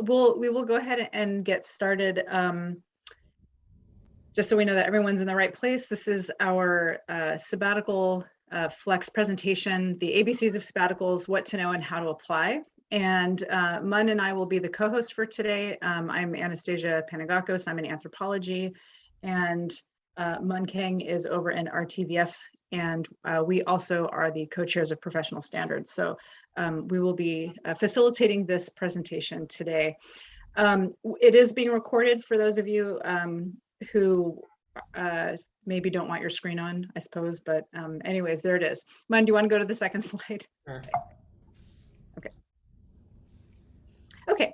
we will go ahead and get started. Just so we know that everyone's in the right place, this is our sabbatical flex presentation, the ABCs of sabbaticals, what to know and how to apply. And Mun and I will be the co-host for today. I'm Anastasia Panagakos, I'm in anthropology, and Mun Kang is over in RTVF, and we also are the co-chairs of professional standards. So we will be facilitating this presentation today. It is being recorded for those of you who maybe don't want your screen on, I suppose, but anyways, there it is. Mun, do you want to go to the second slide? Sure. Okay. Okay.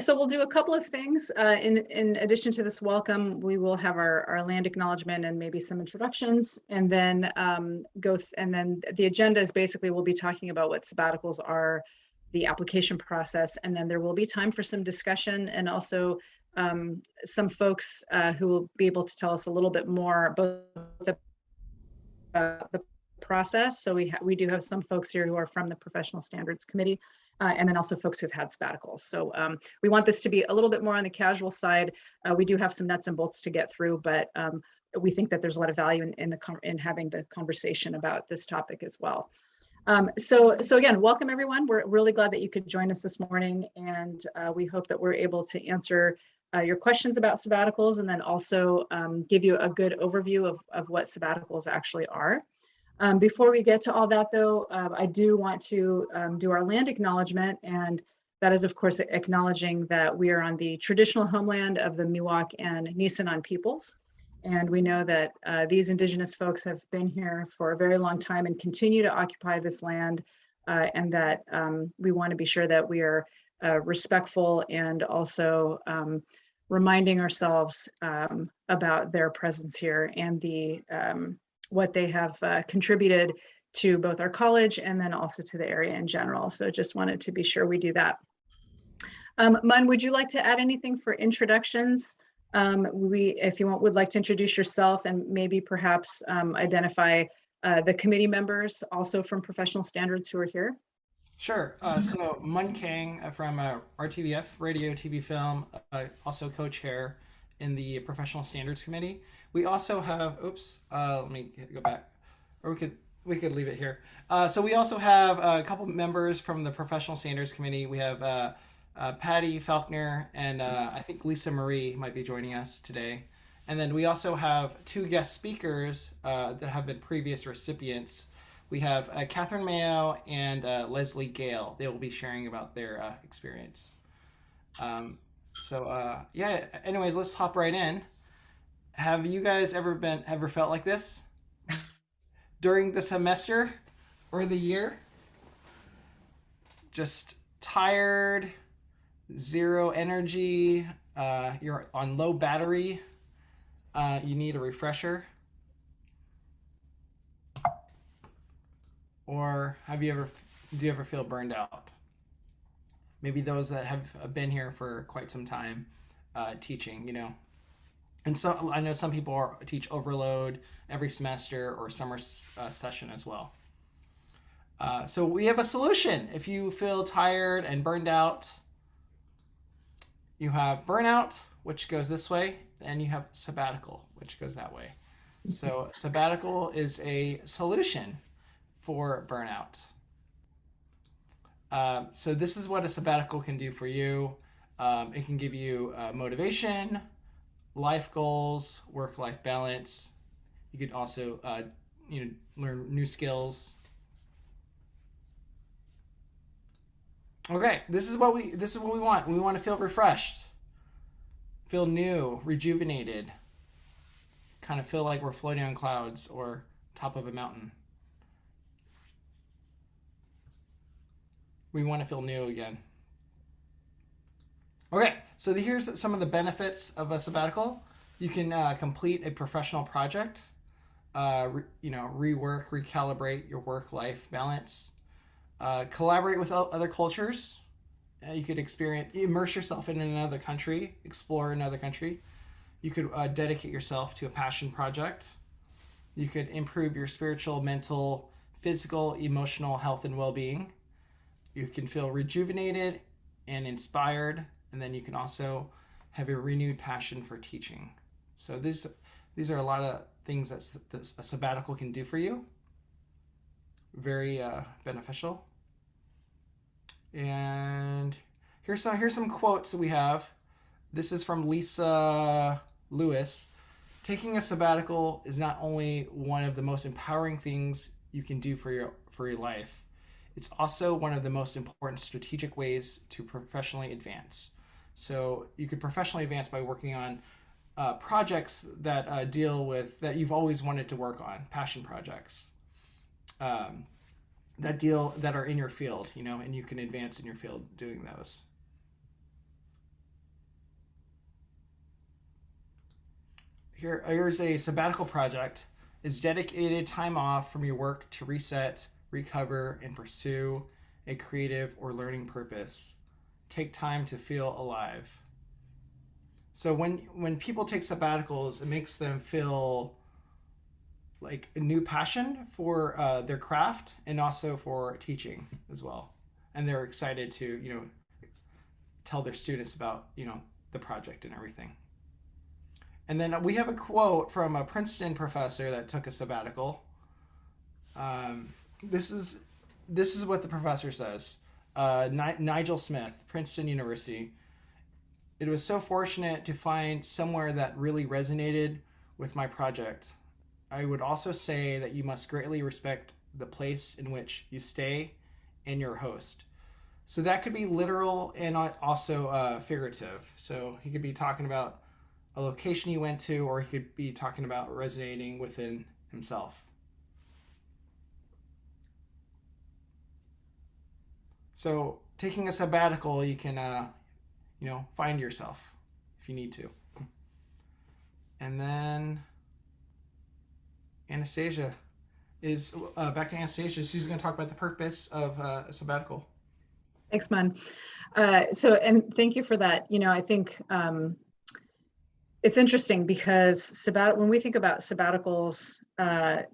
So we'll do a couple of things. In addition to this welcome, we will have our land acknowledgement and maybe some introductions, and then and then the agenda is basically we'll be talking about what sabbaticals are, the application process, and then there will be time for some discussion and also some folks who will be able to tell us a little bit more both about the process. So we do have some folks here who are from the Professional Standards Committee, and then also folks who've had sabbaticals. So we want this to be a little bit more on the casual side. We do have some nuts and bolts to get through, but we think that there's a lot of value in having the conversation about this topic as well. So again, welcome everyone. We're really glad that you could join us this morning, and we hope that we're able to answer your questions about sabbaticals and then also give you a good overview of what sabbaticals actually are. Before we get to all that though, I do want to do our land acknowledgement, and that is of course acknowledging that we are on the traditional homeland of the Miwok and Nisenan peoples. And we know that these indigenous folks have been here for a very long time and continue to occupy this land, and that we want to be sure that we are respectful and also reminding ourselves about their presence here and the what they have contributed to both our college and then also to the area in general. So just wanted to be sure we do that. Mun, would you like to add anything for introductions? If you would like to introduce yourself and maybe perhaps identify the committee members also from professional standards who are here. Sure. So Mun Kang from RTVF, Radio, TV, Film, also co-chair in the Professional Standards Committee. We also have, let me go back, or we could leave it here. So we also have a couple members from the Professional Standards Committee. We have Patty Faulkner and I think Lisa Marie might be joining us today. And then we also have two guest speakers that have been previous recipients. We have Catherine Mayo and Leslie Gale. They will be sharing about their experience. Yeah, anyways, let's hop right in. Have you guys ever felt like this during the semester or the year? Just tired, zero energy, you're on low battery, you need a refresher? Or do you ever feel burned out? Maybe those that have been here for quite some time teaching, you know. And so I know some people teach overload every semester or summer session as well. So we have a solution. If you feel tired and burned out, you have burnout, which goes this way, and you have sabbatical, which goes that way. So sabbatical is a solution for burnout. So this is what a sabbatical can do for you. It can give you motivation, life goals, work-life balance. You could also learn new skills. Okay, this is what we want. We want to feel refreshed, feel new, rejuvenated, kind of feel like we're floating on clouds or top of a mountain. We want to feel new again. Okay, so here's some of the benefits of a sabbatical. You can complete a professional project, rework, recalibrate your work-life balance, collaborate with other cultures. You could immerse yourself in another country, explore another country. You could dedicate yourself to a passion project. You could improve your spiritual, mental, physical, emotional health and well-being. You can feel rejuvenated and inspired, and then you can also have a renewed passion for teaching. So these are a lot of things that a sabbatical can do for you. Very beneficial. And here's some quotes that we have. This is from Lisa Lewis. Taking a sabbatical is not only one of the most empowering things you can do for your life, it's also one of the most important strategic ways to professionally advance. So you could professionally advance by working on projects that deal with that you've always wanted to work on, passion projects that are in your field, and you can advance in your field doing those. Here's a sabbatical project. It's dedicated time off from your work to reset, recover, and pursue a creative or learning purpose. Take time to feel alive. So when people take sabbaticals, it makes them feel like a new passion for their craft and also for teaching as well. And they're excited to, tell their students about, the project and everything. And then we have a quote from a Princeton professor that took a sabbatical. This is what the professor says. Nigel Smith, Princeton University. It was so fortunate to find somewhere that really resonated with my project. I would also say that you must greatly respect the place in which you stay and your host. So that could be literal and also figurative. So he could be talking about a location he went to, or he could be talking about resonating within himself. So taking a sabbatical, you can, find yourself if you need to. And then Anastasia is back to Anastasia. She's going to talk about the purpose of a sabbatical. Thanks, Man. And thank you for that. I think it's interesting because when we think about sabbaticals,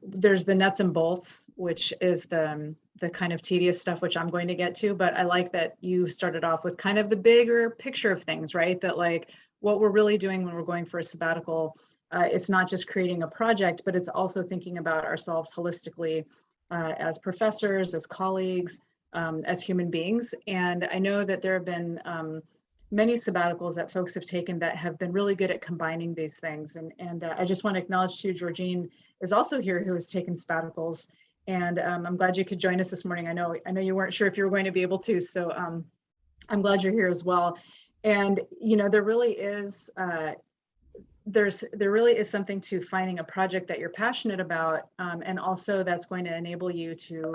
there's the nuts and bolts, which is the kind of tedious stuff, which I'm going to get to. But I like that you started off with kind of the bigger picture of things, right? That like what we're really doing when we're going for a sabbatical, it's not just creating a project, but it's also thinking about ourselves holistically as professors, as colleagues, as human beings. And I know that there have been many sabbaticals that folks have taken that have been really good at combining these things. And I just want to acknowledge too, Georgine is also here who has taken sabbaticals. And I'm glad you could join us this morning. I know you weren't sure if you were going to be able to, so I'm glad you're here as well. And there really is something to finding a project that you're passionate about, and also that's going to enable you to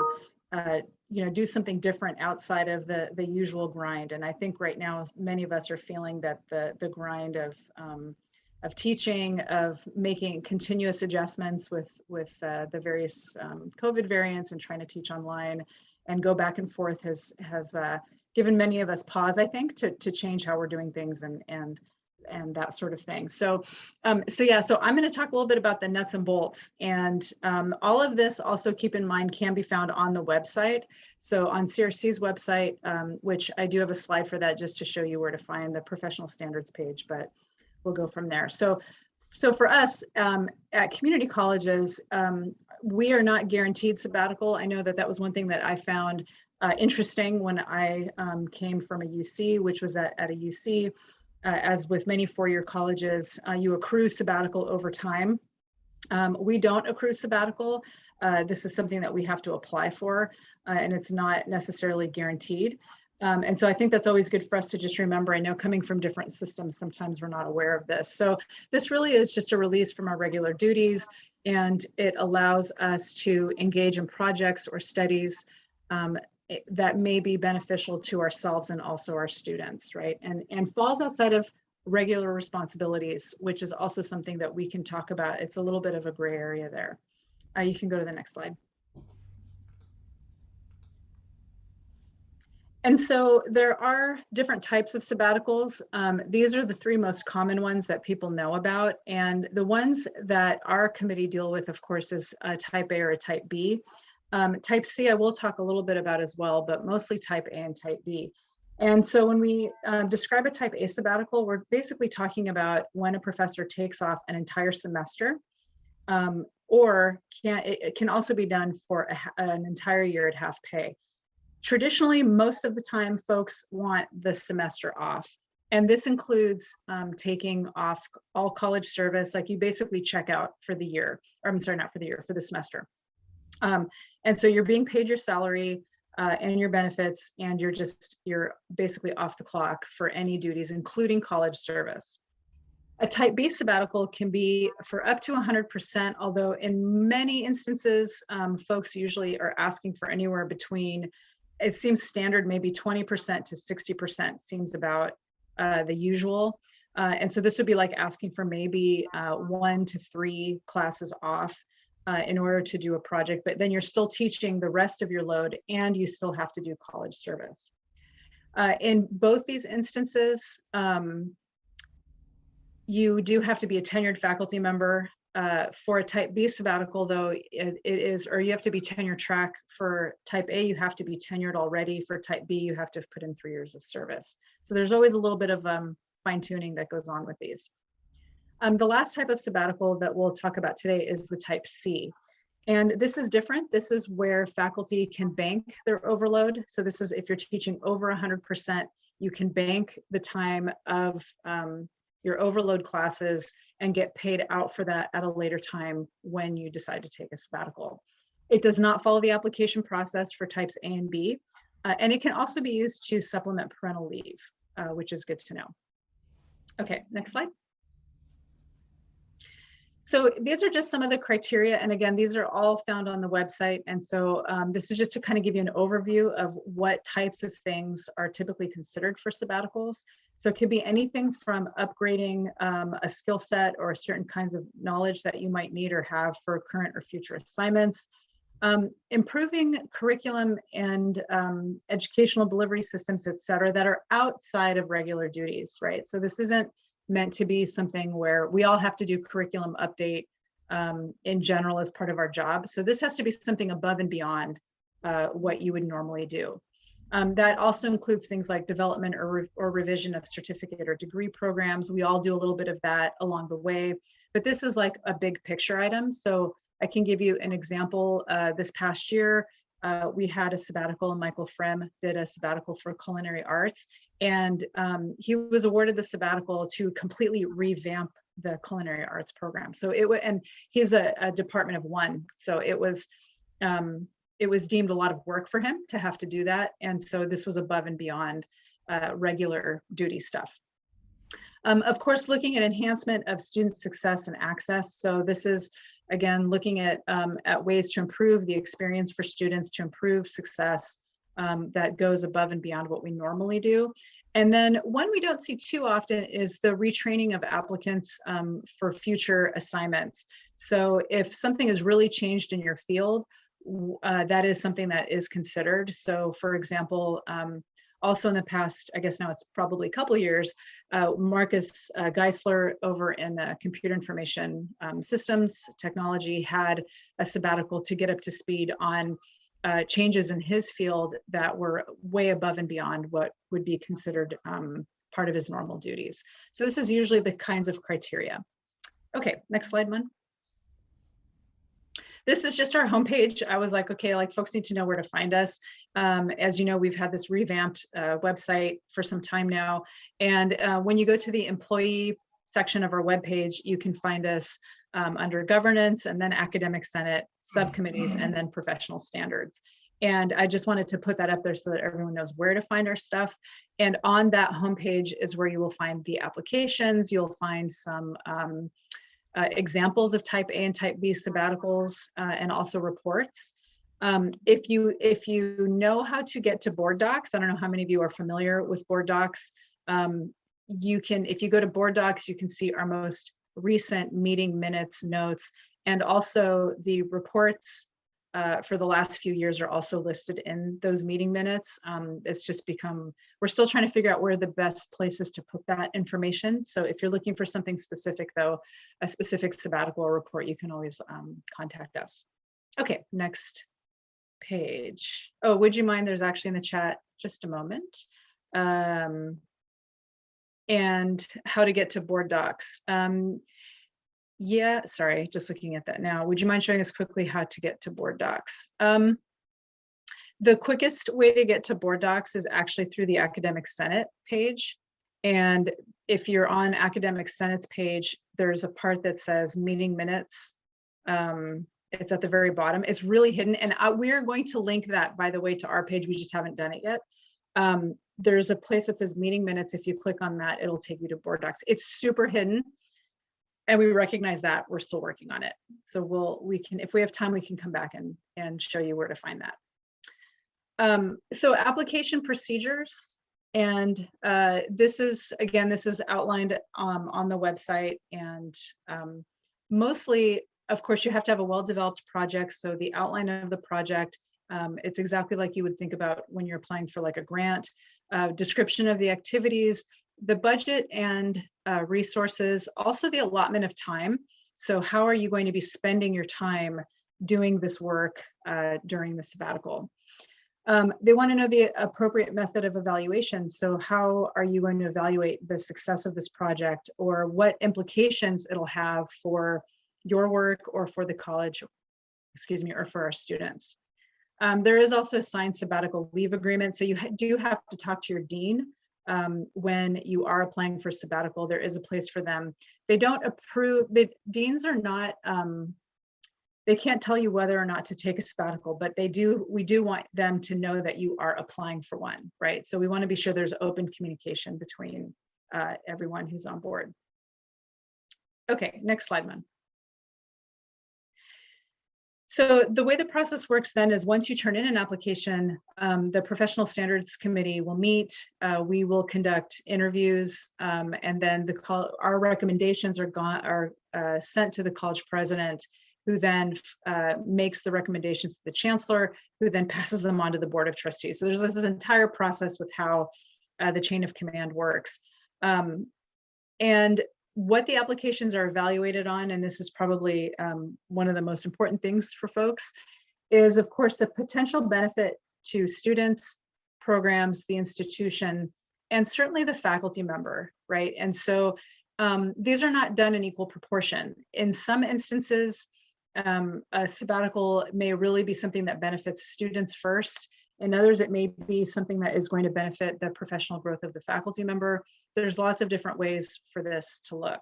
do something different outside of the usual grind. And I think right now many of us are feeling that the grind of teaching, of making continuous adjustments with the various COVID variants and trying to teach online and go back and forth has given many of us pause, I think, to change how we're doing things and that sort of thing. So I'm going to talk a little bit about the nuts and bolts, and all of this also, keep in mind, can be found on the website. So on CRC's website, which I do have a slide for that just to show you where to find the professional standards page, but we'll go from there. So for us at community colleges, we are not guaranteed sabbatical. I know that was one thing that I found interesting when I came from a UC, which was at a UC. As with many four-year colleges, you accrue sabbatical over time. We don't accrue sabbatical. This is something that we have to apply for, and it's not necessarily guaranteed. And so I think that's always good for us to just remember. I know coming from different systems, sometimes we're not aware of this. So this really is just a release from our regular duties, and it allows us to engage in projects or studies that may be beneficial to ourselves and also our students, right? And falls outside of regular responsibilities, which is also something that we can talk about. It's a little bit of a gray area there. You can go to the next slide. And so there are different types of sabbaticals. These are the three most common ones that people know about. And the ones that our committee deal with, of course, is a type A or a type B. Type C, I will talk a little bit about as well, but mostly type A and type B. And so when we describe a type A sabbatical, we're basically talking about when a professor takes off an entire semester, or it can also be done for an entire year at half pay. Traditionally, most of the time, folks want the semester off. And this includes taking off all college service, like you basically check out for the year, or I'm sorry, not for the year, for the semester. And so you're being paid your salary and your benefits, and you're basically off the clock for any duties, including college service. A type B sabbatical can be for up to 100%, although in many instances, folks usually are asking for anywhere between, it seems standard, maybe 20% to 60% seems about the usual. And so this would be like asking for maybe 1 to 3 classes off in order to do a project, but then you're still teaching the rest of your load and you still have to do college service. In both these instances, you do have to be a tenured faculty member. For a type B sabbatical, though, it is, or you have to be tenure track. For type A, you have to be tenured already. For type B, you have to put in 3 years of service. So there's always a little bit of fine tuning that goes on with these. The last type of sabbatical that we'll talk about today is the type C. And this is different. This is where faculty can bank their overload. So this is if you're teaching over 100%, you can bank the time of your overload classes and get paid out for that at a later time when you decide to take a sabbatical. It does not follow the application process for types A and B, and it can also be used to supplement parental leave, which is good to know. Okay, next slide. So these are just some of the criteria. And again, these are all found on the website. And so this is just to kind of give you an overview of what types of things are typically considered for sabbaticals. So it could be anything from upgrading a skill set or certain kinds of knowledge that you might need or have for current or future assignments. Improving curriculum and educational delivery systems, et cetera, that are outside of regular duties, right? So this isn't meant to be something where we all have to do curriculum update in general as part of our job. So this has to be something above and beyond what you would normally do. That also includes things like development or revision of certificate or degree programs. We all do a little bit of that along the way, but this is like a big picture item. So I can give you an example. This past year, we had a sabbatical, and Michael Frem did a sabbatical for culinary arts. And he was awarded the sabbatical to completely revamp the culinary arts program. So and he's a department of one. So it was deemed a lot of work for him to have to do that. And so this was above and beyond regular duty stuff. Of course, looking at enhancement of student success and access. So this is, again, looking at ways to improve the experience for students, to improve success that goes above and beyond what we normally do. And then one we don't see too often is the retraining of applicants for future assignments. So if something has really changed in your field, that is something that is considered. So for example, also in the past, I guess now it's probably a couple of years, Marcus Geisler over in computer information systems technology had a sabbatical to get up to speed on changes in his field that were way above and beyond what would be considered part of his normal duties. So this is usually the kinds of criteria. Okay, next slide, Mun. This is just our homepage. I was like, okay, like folks need to know where to find us. As you know, we've had this revamped website for some time now. And when you go to the employee section of our webpage, you can find us under governance, and then academic senate, subcommittees, and then professional standards. And I just wanted to put that up there so that everyone knows where to find our stuff. And on that homepage is where you will find the applications. You'll find some examples of type A and type B sabbaticals, and also reports. If you know how to get to board docs, I don't know how many of you are familiar with board docs. You can, if you go to board docs, you can see our most recent meeting minutes, notes, and also the reports for the last few years are also listed in those meeting minutes. It's just become, we're still trying to figure out where the best places to put that information. So if you're looking for something specific though, a specific sabbatical or report, you can always contact us. Okay, next page. Oh, would you mind, there's actually in the chat, just a moment. and how to get to board docs. Yeah, sorry, just looking at that now. Would you mind showing us quickly how to get to board docs? The quickest way to get to board docs is actually through the Academic Senate page. And if you're on Academic Senate's page, there's a part that says meeting minutes. It's at the very bottom. It's really hidden. And we're going to link that, by the way, to our page. We just haven't done it yet. There's a place that says meeting minutes. If you click on that, it'll take you to board docs. It's super hidden. And we recognize that. We're still working on it. So we can, if we have time, we can come back and show you where to find that. So application procedures, and this is outlined on the website, and mostly, of course, you have to have a well-developed project. So the outline of the project, it's exactly like you would think about when you're applying for like a grant, description of the activities, the budget and resources, also the allotment of time. So how are you going to be spending your time doing this work during the sabbatical? They want to know the appropriate method of evaluation. So how are you going to evaluate the success of this project, or what implications it'll have for your work or for the college, excuse me, or for our students. There is also a signed sabbatical leave agreement. So you do have to talk to your dean when you are applying for sabbatical. There is a place for them. They don't approve, deans are not, they can't tell you whether or not to take a sabbatical, but we do want them to know that you are applying for one, right? So we want to be sure there's open communication between everyone who's on board. Okay, next slide, Mun. So the way the process works then is once you turn in an application, the Professional Standards Committee will meet, we will conduct interviews, and then our recommendations are sent to the college president, who then makes the recommendations to the chancellor, who then passes them on to the board of trustees. So there's this entire process with how the chain of command works. And what the applications are evaluated on, and this is probably one of the most important things for folks, is of course the potential benefit to students, programs, the institution, and certainly the faculty member, right? And so these are not done in equal proportion. In some instances, a sabbatical may really be something that benefits students first. In others, it may be something that is going to benefit the professional growth of the faculty member. There's lots of different ways for this to look.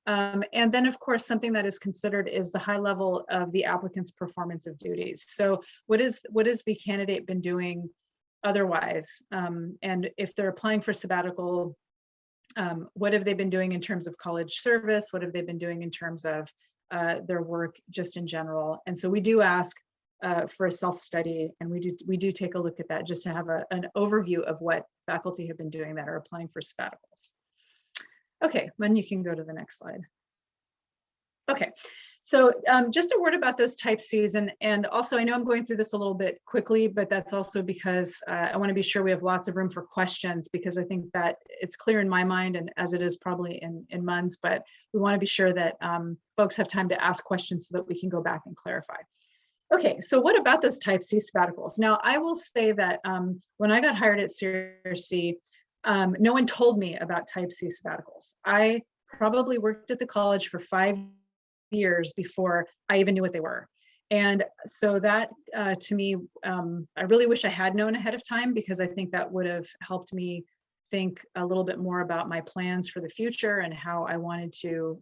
And then, of course, something that is considered is the high level of the applicant's performance of duties. So what has the candidate been doing otherwise? And if they're applying for sabbatical, what have they been doing in terms of college service? What have they been doing in terms of their work just in general? And so we do ask for a self-study, and we do take a look at that just to have an overview of what faculty have been doing that are applying for sabbaticals. Okay, then you can go to the next slide. Okay, so just a word about those type Cs, and also I know I'm going through this a little bit quickly, but that's also because I want to be sure we have lots of room for questions, because I think that it's clear in my mind, and as it is probably in Mun's, but we want to be sure that folks have time to ask questions so that we can go back and clarify. Okay, so what about those type C sabbaticals? Now, I will say that when I got hired at CRC, no one told me about type C sabbaticals. I probably worked at the college for 5 years before I even knew what they were. And so that to me, I really wish I had known ahead of time, because I think that would have helped me think a little bit more about my plans for the future and how I wanted to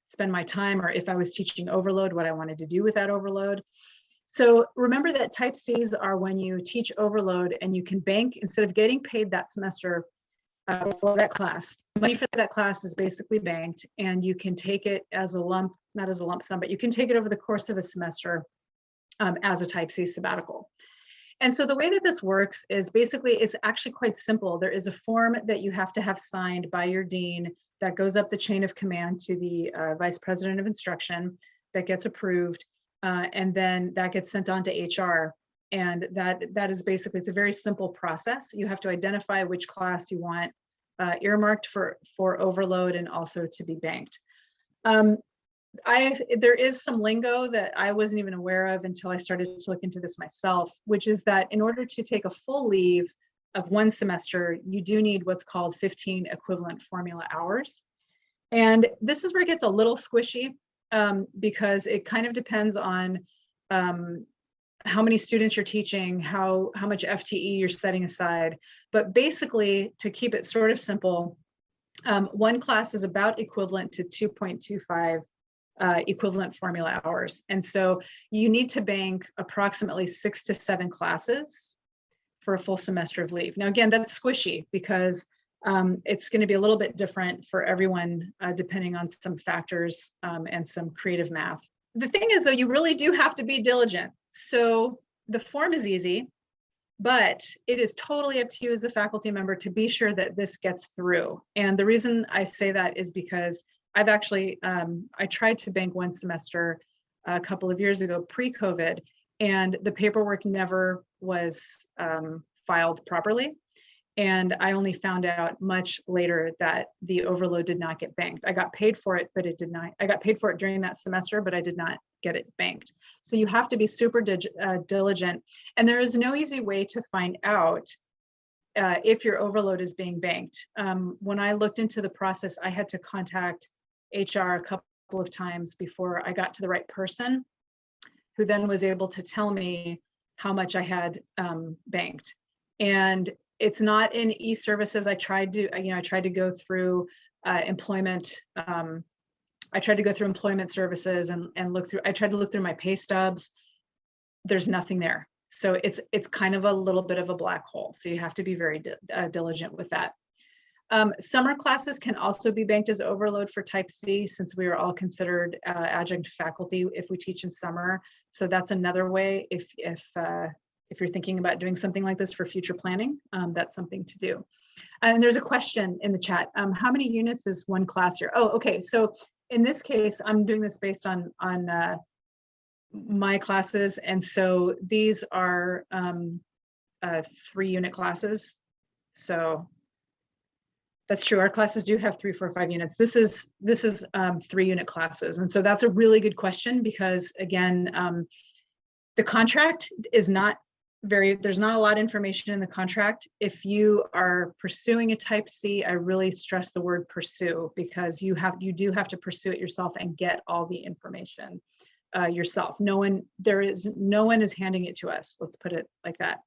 spend my time, or if I was teaching overload, what I wanted to do with that overload. So remember that type Cs are when you teach overload and you can bank, instead of getting paid that semester for that class, money for that class is basically banked, and you can take it as a lump, not as a lump sum, but you can take it over the course of a semester as a type C sabbatical. And so the way that this works is basically, it's actually quite simple. There is a form that you have to have signed by your dean that goes up the chain of command to the vice president of instruction, that gets approved, and then that gets sent on to HR. And that is basically, it's a very simple process. You have to identify which class you want earmarked for overload and also to be banked. There is some lingo that I wasn't even aware of until I started to look into this myself, which is that in order to take a full leave, of one semester, you do need what's called 15 equivalent formula hours. And this is where it gets a little squishy, because it kind of depends on how many students you're teaching, how much FTE you're setting aside. But basically, to keep it sort of simple, one class is about equivalent to 2.25 equivalent formula hours. And so you need to bank approximately 6 to 7 classes for a full semester of leave. Now, again, that's squishy because it's going to be a little bit different for everyone, depending on some factors and some creative math. The thing is, though, you really do have to be diligent. So the form is easy, but it is totally up to you as the faculty member to be sure that this gets through. And the reason I say that is because I've actually, I tried to bank one semester a couple of years ago, pre-COVID, and the paperwork never was filed properly. And I only found out much later that the overload did not get banked. I got paid for it, but it did not. I got paid for it during that semester, but I did not get it banked. So you have to be super diligent. And there is no easy way to find out if your overload is being banked. When I looked into the process, I had to contact HR a couple of times before I got to the right person, who then was able to tell me how much I had banked. And it's not in e-services. I tried to go through employment. I tried to go through employment services and look through. I tried to look through my pay stubs. There's nothing there. So it's kind of a little bit of a black hole. So you have to be very diligent with that. Summer classes can also be banked as overload for type C, since we are all considered adjunct faculty if we teach in summer. So that's another way if you're thinking about doing something like this for future planning, that's something to do. And there's a question in the chat. How many units is one class here? Oh, okay. So in this case, I'm doing this based on my classes. And so these are 3-unit classes. So that's true. Our classes do have 3, 4, 5 units. This is 3-unit classes. And so that's a really good question because, again, the contract is not there's not a lot of information in the contract. If you are pursuing a type C, I really stress the word pursue, because you do have to pursue it yourself and get all the information yourself. No one is handing it to us. Let's put it like that.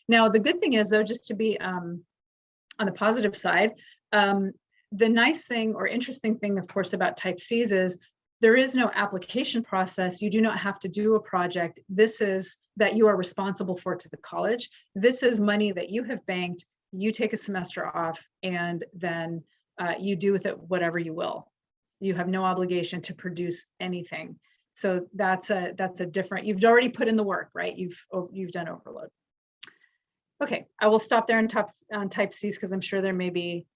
Now, the good thing is, though, just to be on the positive side, the nice thing or interesting thing, of course, about type Cs is there is no application process. You do not have to do a project. This is that you are responsible for to the college. This is money that you have banked. You take a semester off, and then you do with it whatever you will. You have no obligation to produce anything. So that's a different. You've already put in the work, right? You've done overload. Okay, I will stop there on type Cs because I'm sure there may be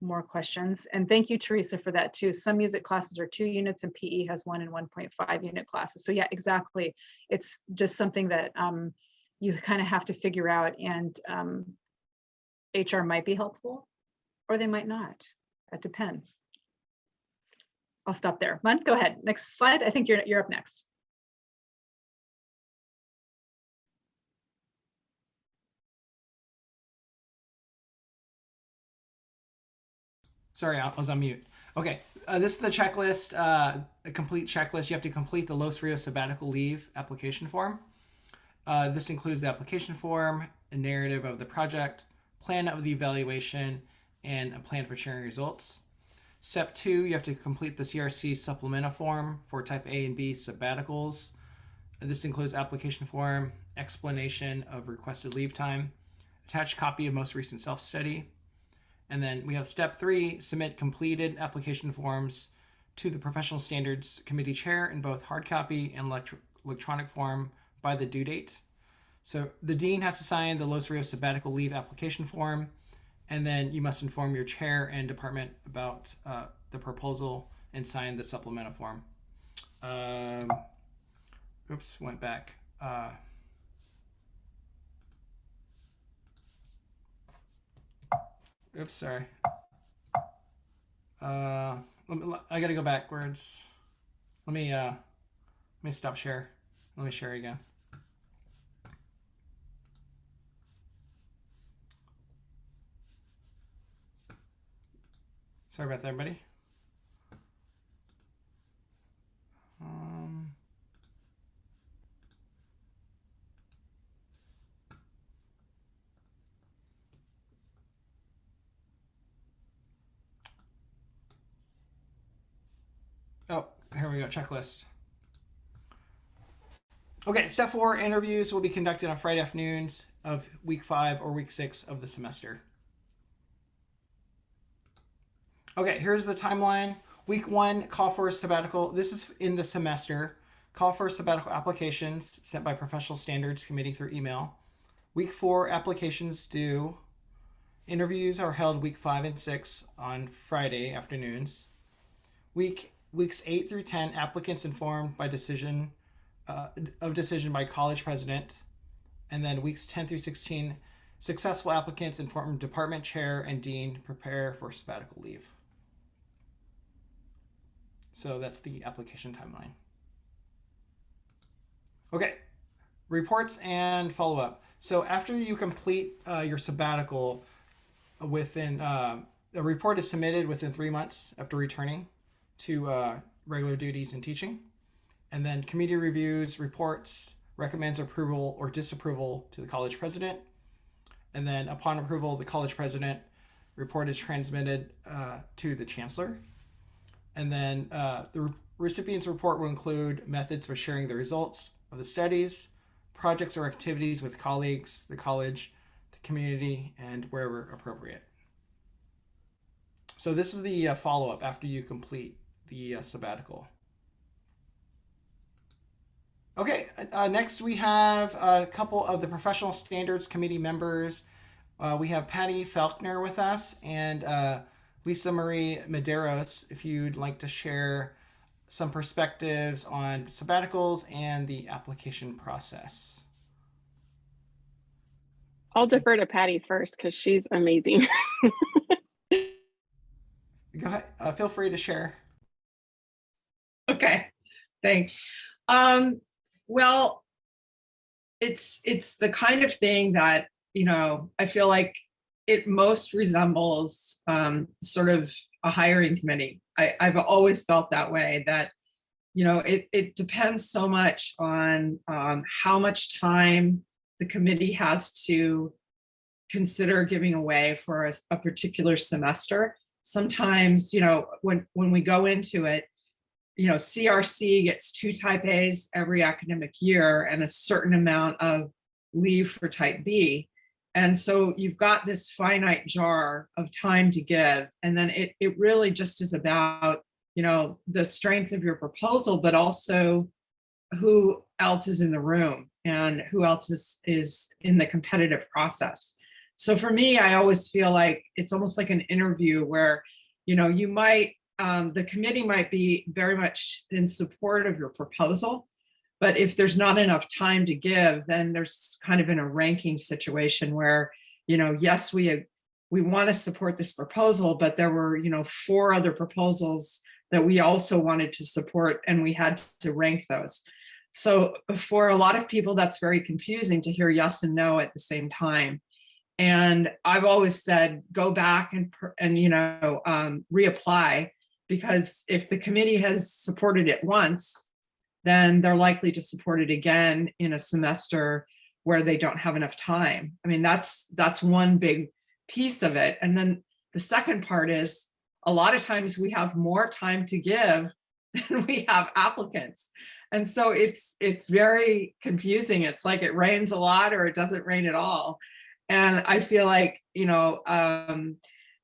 more questions. And thank you, Teresa, for that too. Some music classes are 2 units and PE has 1 and 1.5 unit classes. So yeah, exactly. It's just something that you kind of have to figure out, and HR might be helpful or they might not. That depends. I'll stop there. Mun, go ahead. Next slide. I think you're up next. Sorry, I was on mute. Okay, this is the checklist, a complete checklist. You have to complete the Los Rios sabbatical leave application form. This includes the application form, a narrative of the project, plan of the evaluation, and a plan for sharing results. Step 2, you have to complete the CRC supplemental form for type A and B sabbaticals. This includes application form, explanation of requested leave time, attached copy of most recent self-study. And then we have step 3, submit completed application forms to the Professional Standards Committee chair in both hard copy and electronic form by the due date. So the dean has to sign the Los Rios sabbatical leave application form, and then you must inform your chair and department about the proposal and sign the supplemental form. Oops, went back. Oops, sorry. I gotta go backwards. Let me stop share. Let me share again. Sorry about that, everybody. Um, oh, here we go, checklist. Okay, step 4, interviews will be conducted on Friday afternoons of week 5 or week 6 of the semester. Okay, here's the timeline. Week 1, call for a sabbatical. This is in the semester. Call for sabbatical applications sent by Professional Standards Committee through email. Week 4, applications due. Interviews are held week 5 and 6 on Friday afternoons. Weeks 8 through 10, applicants informed by decision by college president. And then weeks 10 through 16, successful applicants inform department chair and dean prepare for sabbatical leave. So that's the application timeline. Okay, reports and follow-up. So after you complete your sabbatical, within a report is submitted within 3 months after returning to regular duties and teaching. And then committee reviews, reports, recommends approval or disapproval to the college president. And then upon approval, the college president report is transmitted to the chancellor. And then the recipient's report will include methods for sharing the results of the studies, projects or activities with colleagues, the college, the community, and wherever appropriate. So this is the follow-up after you complete the sabbatical. Okay, next we have a couple of the Professional Standards Committee members. We have Patty Faulkner with us and Lisa Marie Medeiros, if you'd like to share some perspectives on sabbaticals and the application process. I'll defer to Patty first because she's amazing. Go ahead, feel free to share. Okay, thanks. Well, it's the kind of thing that, I feel like it most resembles sort of a hiring committee. I've always felt that way, that, it depends so much on how much time the committee has to consider giving away for a particular semester. Sometimes, when we go into it, CRC gets 2 type A's every academic year and a certain amount of leave for type B. And so you've got this finite jar of time to give. And then it really just is about, the strength of your proposal, but also who else is in the room and who else is in the competitive process. So for me, I always feel like it's almost like an interview where, you might, the committee might be very much in support of your proposal, but if there's not enough time to give, then there's kind of in a ranking situation where, yes, we want to support this proposal, but there were, 4 other proposals that we also wanted to support, and we had to rank those. So for a lot of people, that's very confusing to hear yes and no at the same time. And I've always said, go back and reapply, because if the committee has supported it once, then they're likely to support it again in a semester where they don't have enough time. I mean, that's one big piece of it. And then the second part is, a lot of times we have more time to give than we have applicants. And so it's very confusing. It's like it rains a lot or it doesn't rain at all. And I feel like,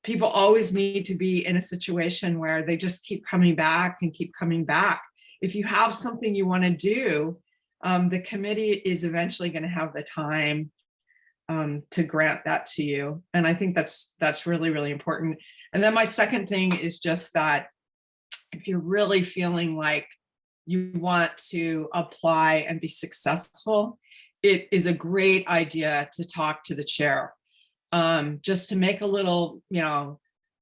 people always need to be in a situation where they just keep coming back and keep coming back. If you have something you want to do, the committee is eventually going to have the time to grant that to you. And I think that's really, really important. And then my second thing is just that if you're really feeling like you want to apply and be successful, it is a great idea to talk to the chair, just to make a little,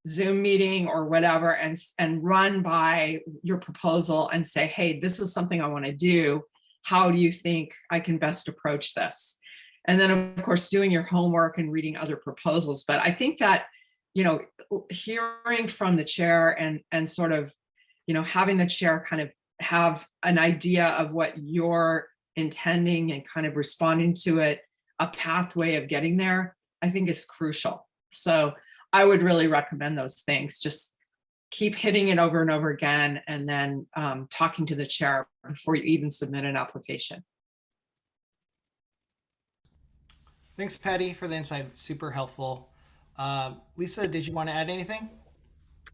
Zoom meeting or whatever, and run by your proposal and say, hey, this is something I want to do. How do you think I can best approach this? And then, of course, doing your homework and reading other proposals. But I think that you know, hearing from the chair and sort of, you know, having the chair kind of have an idea of what you're intending and kind of responding to it, a pathway of getting there, I think is crucial. So I would really recommend those things. Just keep hitting it over and over again, and then talking to the chair before you even submit an application. Thanks, Patty, for the insight. Super helpful. Lisa, did you want to add anything?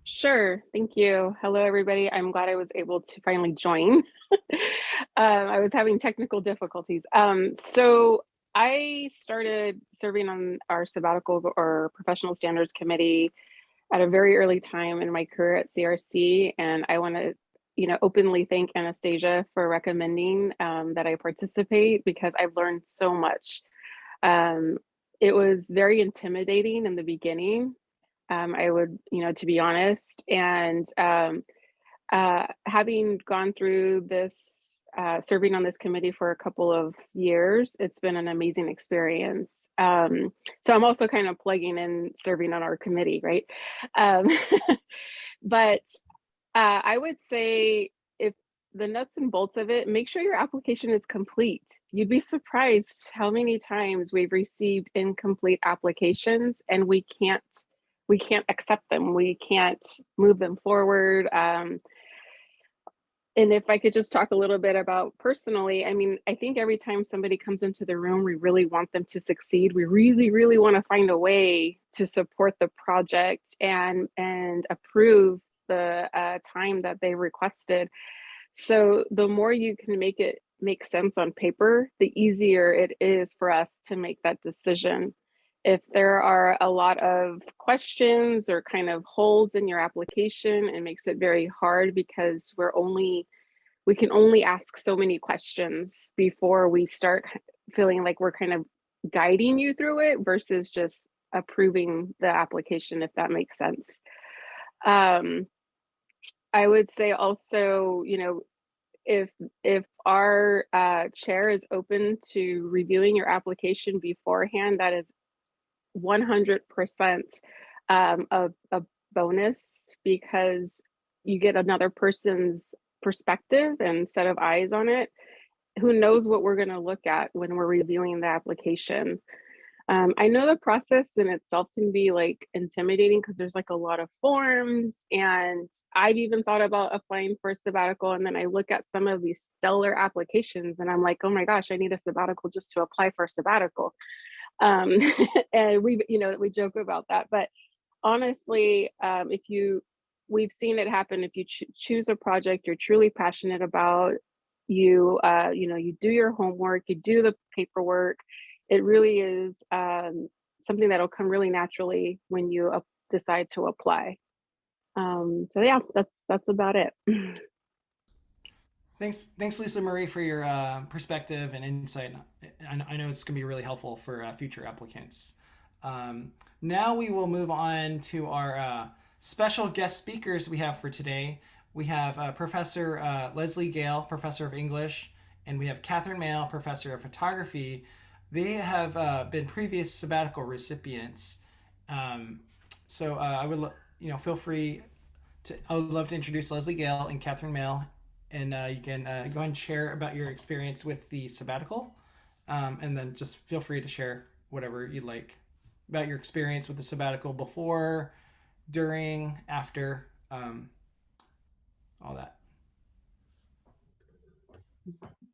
Sure. Thank you. Hello, everybody. I'm glad I was able to finally join. I was having technical difficulties. So I started serving on our sabbatical or professional standards committee at a very early time in my career at CRC. And I want to, openly thank Anastasia for recommending that I participate, because I've learned so much. It was very intimidating in the beginning. I would, to be honest, and having gone through this, serving on this committee for a couple of years, it's been an amazing experience. So I'm also kind of plugging in serving on our committee, right? Um, but I would say, if the nuts and bolts of it, make sure your application is complete. You'd be surprised how many times we've received incomplete applications and we can't accept them. We can't move them forward. And if I could just talk a little bit about personally, I mean, I think every time somebody comes into the room, we really want them to succeed. We really, really want to find a way to support the project and approve the time that they requested. So the more you can make it make sense on paper, the easier it is for us to make that decision. If there are a lot of questions or kind of holes in your application, it makes it very hard, because we can only ask so many questions before we start feeling like we're kind of guiding you through it versus just approving the application, if that makes sense. I would say also, if our chair is open to reviewing your application beforehand, that is 100% a bonus, because you get another person's perspective and set of eyes on it. Who knows what we're going to look at when we're reviewing the application. I know the process in itself can be like intimidating, because there's like a lot of forms, and I've even thought about applying for a sabbatical, and then I look at some of these stellar applications and I'm like, oh my gosh, I need a sabbatical just to apply for a sabbatical. And we joke about that, but honestly, we've seen it happen. If you choose a project you're truly passionate about, you do your homework, you do the paperwork. It really is something that'll come really naturally when you decide to apply. So yeah, that's about it. Thanks, Lisa Marie, for your perspective and insight. I know it's going to be really helpful for future applicants. Now we will move on to our special guest speakers we have for today. We have Professor Leslie Gale, Professor of English, and we have Catherine Mayle, Professor of Photography. They have been previous sabbatical recipients. So I would, feel free to. I would love to introduce Leslie Gale and Catherine Mayle, and you can go ahead and share about your experience with the sabbatical, and then just feel free to share whatever you'd like about your experience with the sabbatical before, during, after, all that.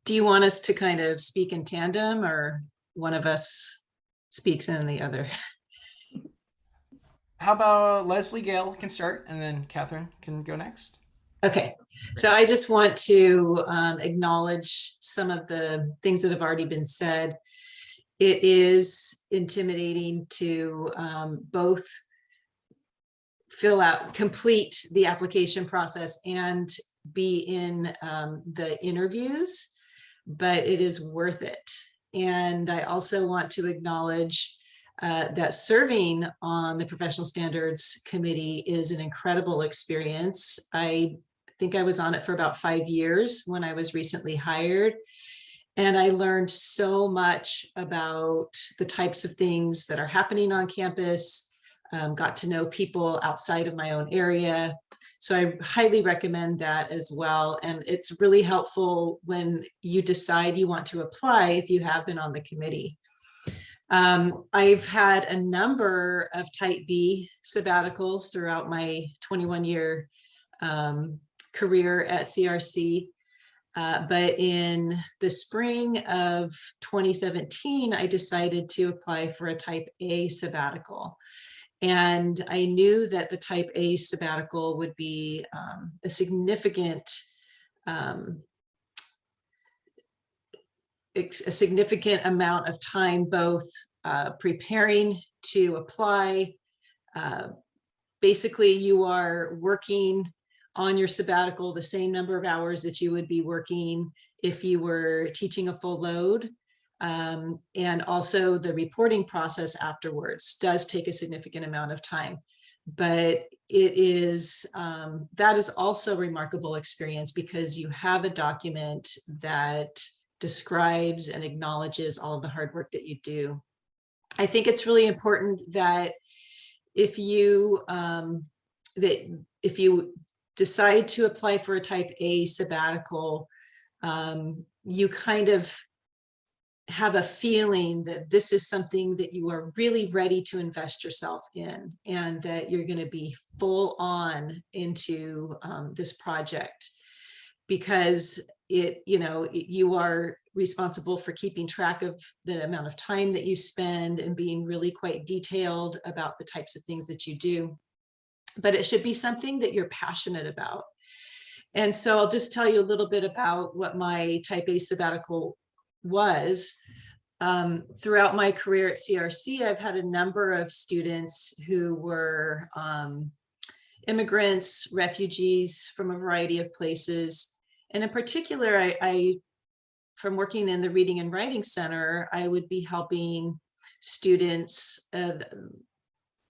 Do you want us to kind of speak in tandem, or one of us speaks and the other? How about Leslie Gale can start, and then Catherine can go next? Okay, so I just want to acknowledge some of the things that have already been said. It is intimidating to both complete the application process and be in the interviews, but it is worth it. And I also want to acknowledge that serving on the Professional Standards Committee is an incredible experience. I think I was on it for about 5 years when I was recently hired. And I learned so much about the types of things that are happening on campus, got to know people outside of my own area. So I highly recommend that as well. And it's really helpful when you decide you want to apply if you have been on the committee. I've had a number of Type B sabbaticals throughout my 21-year career at CRC. But in the spring of 2017, I decided to apply for a Type A sabbatical. And I knew that the Type A sabbatical would be a significant amount of time, both preparing to apply. Basically, you are working on your sabbatical the same number of hours that you would be working if you were teaching a full load. And also the reporting process afterwards does take a significant amount of time. But it is, that is also a remarkable experience because you have a document that describes and acknowledges all of the hard work that you do. I think it's really important that if you decide to apply for a Type A sabbatical, you kind of have a feeling that this is something that you are really ready to invest yourself in, and that you're going to be full on into this project, because you are responsible for keeping track of the amount of time that you spend and being really quite detailed about the types of things that you do. But it should be something that you're passionate about. And so I'll just tell you a little bit about what my Type A sabbatical was. Throughout my career at CRC, I've had a number of students who were immigrants, refugees from a variety of places. And in particular, I from working in the Reading and Writing Center, I would be helping students.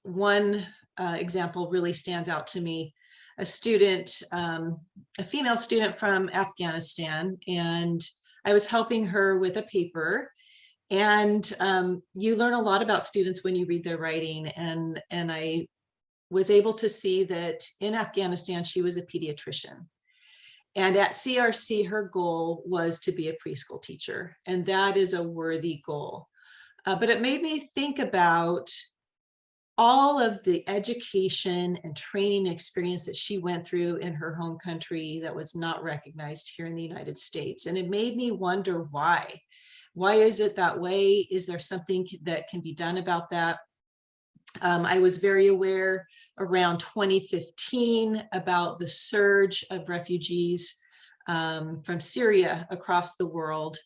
One example really stands out to me. A student, a female student from Afghanistan, and I was helping her with a paper. And you learn a lot about students when you read their writing. And I was able to see that in Afghanistan, she was a pediatrician. And at CRC, her goal was to be a preschool teacher. And that is a worthy goal. But it made me think about all of the education and training experience that she went through in her home country that was not recognized here in the United States. And it made me wonder why. Why is it that way? Is there something that can be done about that? I was very aware around 2015 about the surge of refugees from Syria across the world,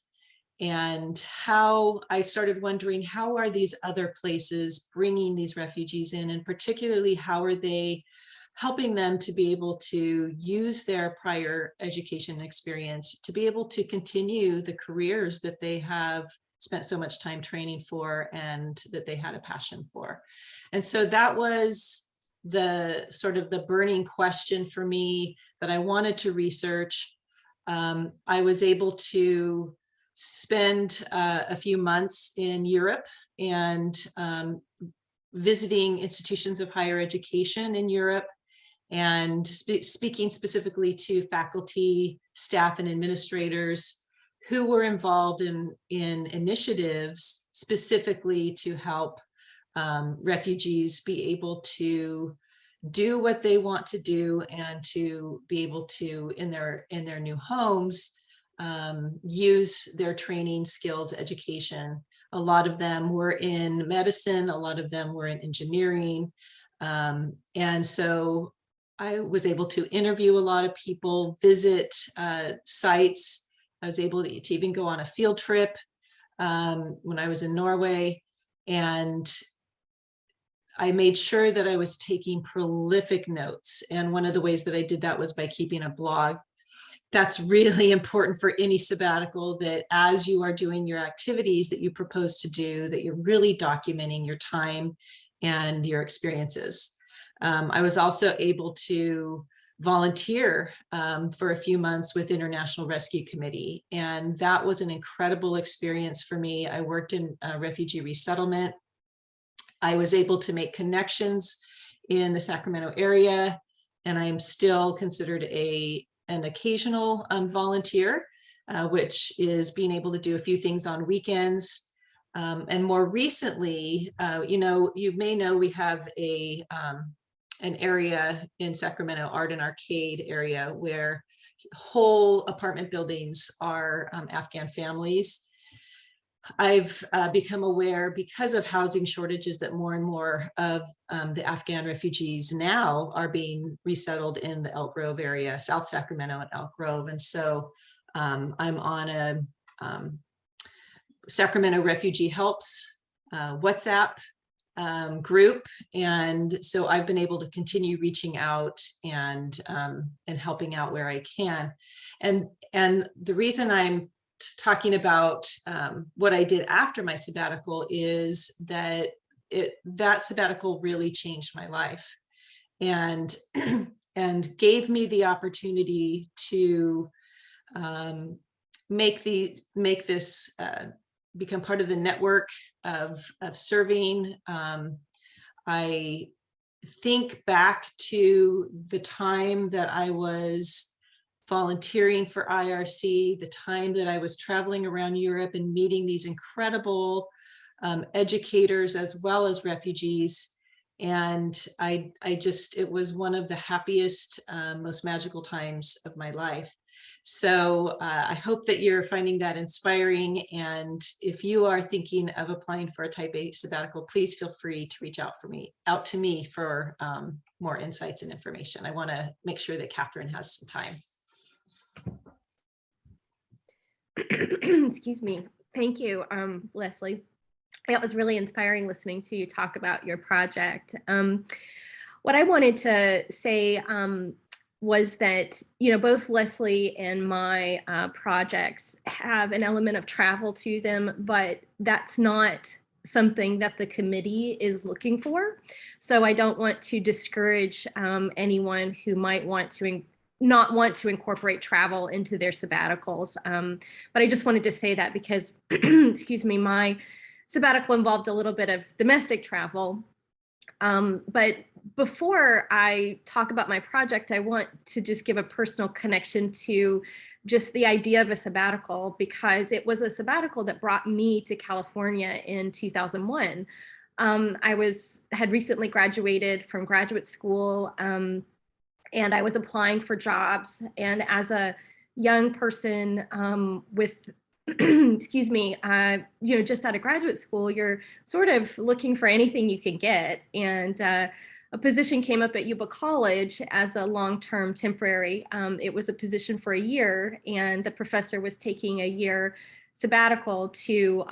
and how I started wondering, how are these other places bringing these refugees in, and particularly how are they helping them to be able to use their prior education experience to be able to continue the careers that they have spent so much time training for and that they had a passion for. And so that was the sort of the burning question for me that I wanted to research. I was able to spend a few months in Europe and visiting institutions of higher education in Europe, and speaking specifically to faculty, staff, and administrators who were involved in initiatives specifically to help refugees be able to do what they want to do and to be able to, in their new homes, use their training, skills, education. A lot of them were in medicine, a lot of them were in engineering. And so I was able to interview a lot of people, visit sites. I was able to even go on a field trip when I was in Norway. And I made sure that I was taking prolific notes. And one of the ways that I did that was by keeping a blog. That's really important for any sabbatical, that as you are doing your activities that you propose to do, that you're really documenting your time and your experiences. I was also able to volunteer for a few months with International Rescue Committee, and that was an incredible experience for me. I worked in refugee resettlement, I was able to make connections in the Sacramento area, and I am still considered an occasional volunteer, which is being able to do a few things on weekends. And more recently, you may know we have an area in Sacramento, Art and Arcade area, where whole apartment buildings are Afghan families. I've become aware, because of housing shortages, that more and more of the Afghan refugees now are being resettled in the Elk Grove area, South Sacramento and Elk Grove. And so I'm on a Sacramento Refugee Helps WhatsApp group. And so I've been able to continue reaching out and helping out where I can. And the reason I'm talking about what I did after my sabbatical is that that sabbatical really changed my life, and gave me the opportunity to make this become part of the network of serving. I think back to the time that I was volunteering for IRC, the time that I was traveling around Europe and meeting these incredible educators as well as refugees. And it was one of the happiest, most magical times of my life. So I hope that you're finding that inspiring. And if you are thinking of applying for a Type A sabbatical, please feel free to reach out to me for more insights and information. I want to make sure that Catherine has some time. Excuse me. Thank you, Leslie. It was really inspiring listening to you talk about your project. What I wanted to say was that, both Leslie and my projects have an element of travel to them, but that's not something that the committee is looking for. So I don't want to discourage anyone who might not want to incorporate travel into their sabbaticals. But I just wanted to say that because, excuse me, my sabbatical involved a little bit of domestic travel. But before I talk about my project, I want to just give a personal connection to just the idea of a sabbatical, because it was a sabbatical that brought me to California in 2001. I had recently graduated from graduate school, and I was applying for jobs. And as a young person with, excuse me, just out of graduate school, you're sort of looking for anything you can get. And a position came up at Yuba College as a long-term temporary. It was a position for a year, and the professor was taking a year sabbatical to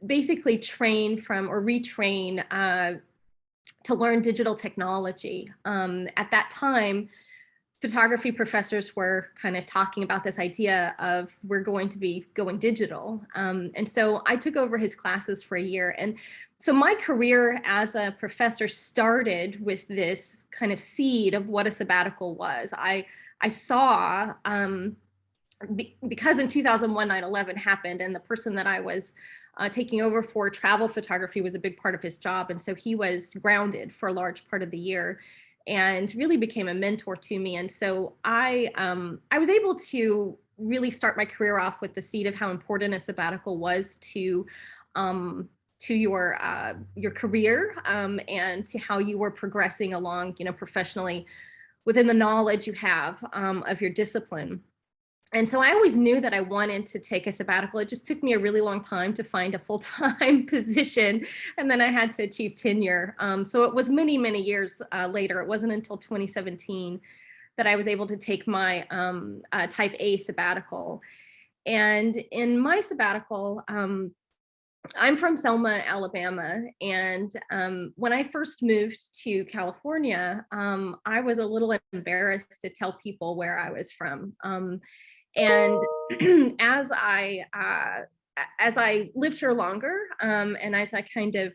basically retrain to learn digital technology. At that time, photography professors were kind of talking about this idea of we're going to be going digital. And so I took over his classes for a year. And so my career as a professor started with this kind of seed of what a sabbatical was. I saw, because in 2001, 9/11 happened, and the person that I was taking over for travel photography was a big part of his job. And so he was grounded for a large part of the year and really became a mentor to me. And so I was able to really start my career off with the seed of how important a sabbatical was to your career and to how you were progressing along, professionally within the knowledge you have of your discipline. And so I always knew that I wanted to take a sabbatical. It just took me a really long time to find a full-time position. And then I had to achieve tenure. So it was many, many years later. It wasn't until 2017 that I was able to take my Type A sabbatical. And in my sabbatical, I'm from Selma, Alabama. And when I first moved to California, I was a little embarrassed to tell people where I was from. And as I lived here longer, and as I kind of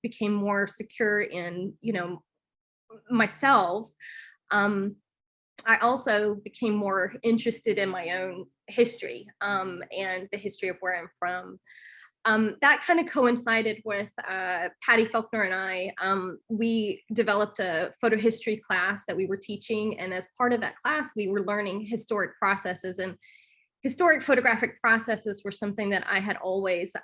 became more secure in, myself, I also became more interested in my own history and the history of where I'm from. that kind of coincided with Patty Faulkner and I. We developed a photo history class that we were teaching. And as part of that class, we were learning historic processes, and historic photographic processes were something that I had always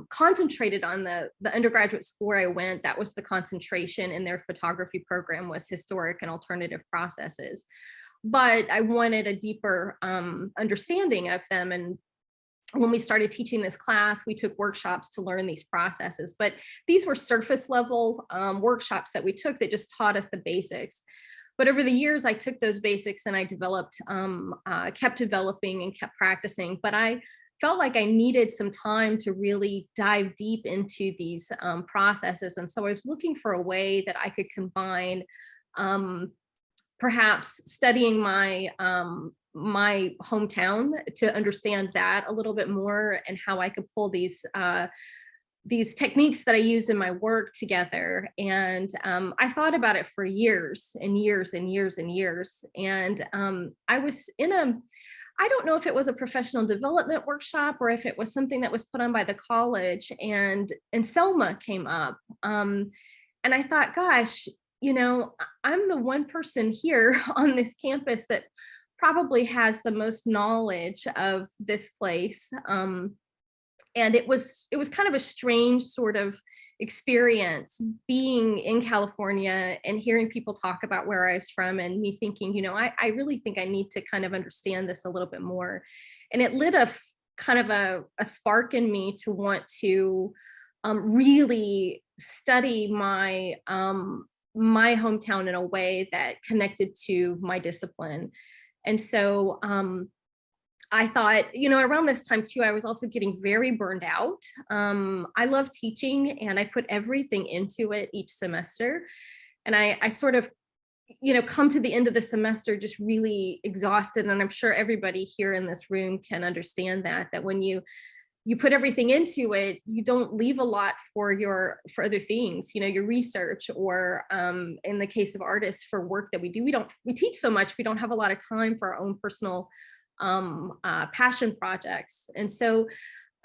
concentrated on. The undergraduate school where I went, that was the concentration in their photography program, was historic and alternative processes. But I wanted a deeper understanding of them. And when we started teaching this class, we took workshops to learn these processes, but these were surface level workshops that we took that just taught us the basics. But over the years, I took those basics and I developed, kept developing and kept practicing, but I felt like I needed some time to really dive deep into these processes. And so I was looking for a way that I could combine perhaps studying my my hometown to understand that a little bit more, and how I could pull these techniques that I use in my work together. And I thought about it for years and years and years and years. And I was in I don't know if it was a professional development workshop or if it was something that was put on by the college, and Selma came up. And I thought, gosh, you know, I'm the one person here on this campus that probably has the most knowledge of this place. And it was kind of a strange sort of experience being in California and hearing people talk about where I was from, and me thinking, you know, I really think I need to kind of understand this a little bit more. And it lit a kind of a spark in me to want to really study my my hometown in a way that connected to my discipline. And so I thought, you know, around this time too, I was also getting very burned out. I love teaching and I put everything into it each semester. And I sort of, you know, come to the end of the semester just really exhausted. And I'm sure everybody here in this room can understand that when you put everything into it, you don't leave a lot for other things, you know, your research, or in the case of artists, for work that we do. We teach so much, we don't have a lot of time for our own personal passion projects. And so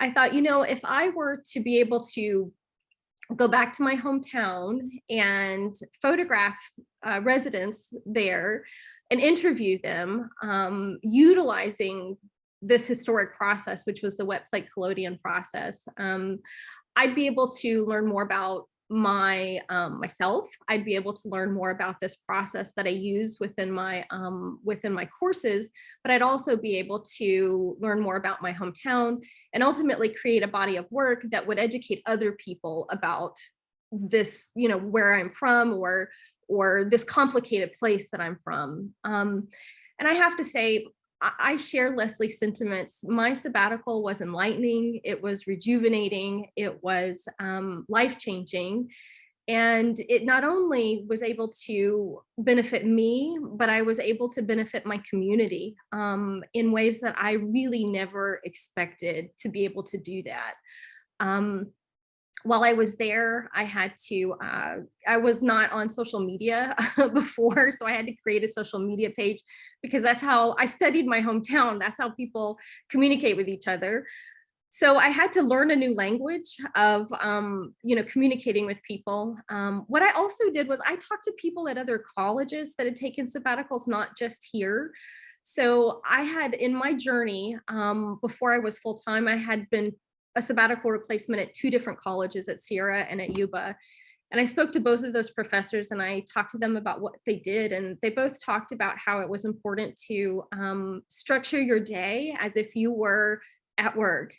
I thought, you know, if I were to be able to go back to my hometown and photograph residents there and interview them, utilizing this historic process, which was the wet plate collodion process, I'd be able to learn more about myself. I'd be able to learn more about this process that I use within my courses, but I'd also be able to learn more about my hometown and ultimately create a body of work that would educate other people about this, you know, where I'm from, or this complicated place that I'm from. And I have to say, I share Leslie's sentiments. My sabbatical was enlightening. It was rejuvenating. It was life-changing. And it not only was able to benefit me, but I was able to benefit my community in ways that I really never expected to be able to do that. While I was there, I had to, I was not on social media before, so I had to create a social media page, because that's how I studied my hometown. That's how people communicate with each other. So I had to learn a new language of, you know, communicating with people. What I also did was I talked to people at other colleges that had taken sabbaticals, not just here. So I had, in my journey, before I was full-time, I had been a sabbatical replacement at 2 different colleges, at Sierra and at Yuba. And I spoke to both of those professors and I talked to them about what they did. And they both talked about how it was important to structure your day as if you were at work,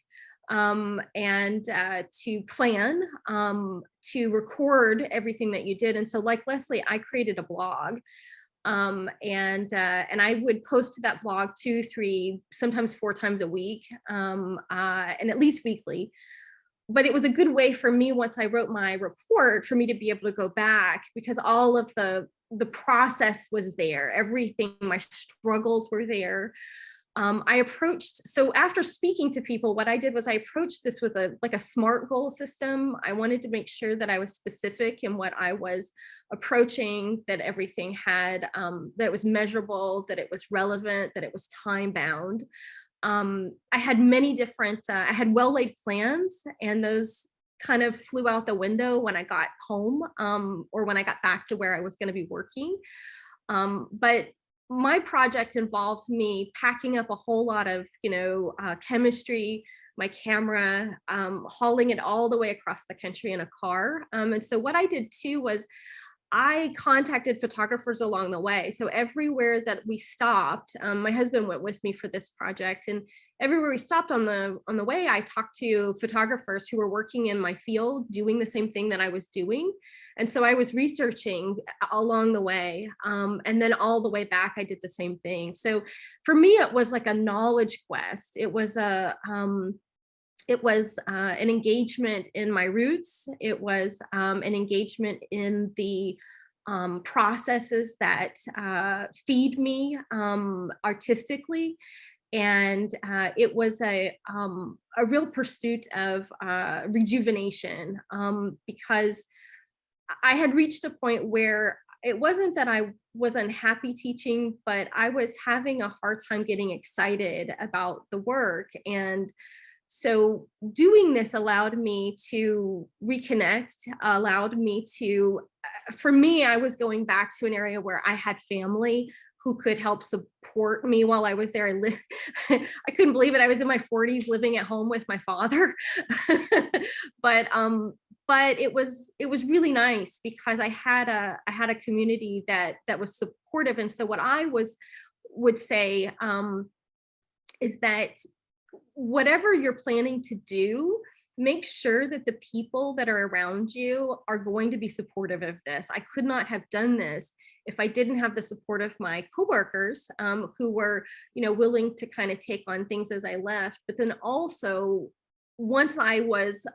and to plan, to record everything that you did. And so, like Leslie, I created a blog. And I would post to that blog 2, 3, sometimes 4 times a week, and at least weekly. But it was a good way for me, once I wrote my report, for me to be able to go back, because all of the process was there. Everything, my struggles were there. So after speaking to people, what I did was I approached this with a SMART goal system. I wanted to make sure that I was specific in what I was approaching, that everything had, that it was measurable, that it was relevant, that it was time bound. I had many different, I had well-laid plans, and those kind of flew out the window when I got home, or when I got back to where I was going to be working. But my project involved me packing up a whole lot of, chemistry, my camera, hauling it all the way across the country in a car. And so what I did too was I contacted photographers along the way. So everywhere that we stopped, my husband went with me for this project, and everywhere we stopped on the way, I talked to photographers who were working in my field, doing the same thing that I was doing. And so I was researching along the way, and then all the way back, I did the same thing. So for me, it was like a knowledge quest. It was an engagement in my roots. It was an engagement in the processes that feed me artistically. And it was a real pursuit of rejuvenation, because I had reached a point where it wasn't that I was unhappy teaching, but I was having a hard time getting excited about the work. And so doing this allowed me to reconnect, allowed me to, for me, I was going back to an area where I had family who could help support me while I was there. I couldn't believe it. I was in my 40s living at home with my father. but it was really nice because I had a community that was supportive. And so what I would say is that whatever you're planning to do, make sure that the people that are around you are going to be supportive of this. I could not have done this if I didn't have the support of my coworkers, who were, willing to kind of take on things as I left. But then also, once I was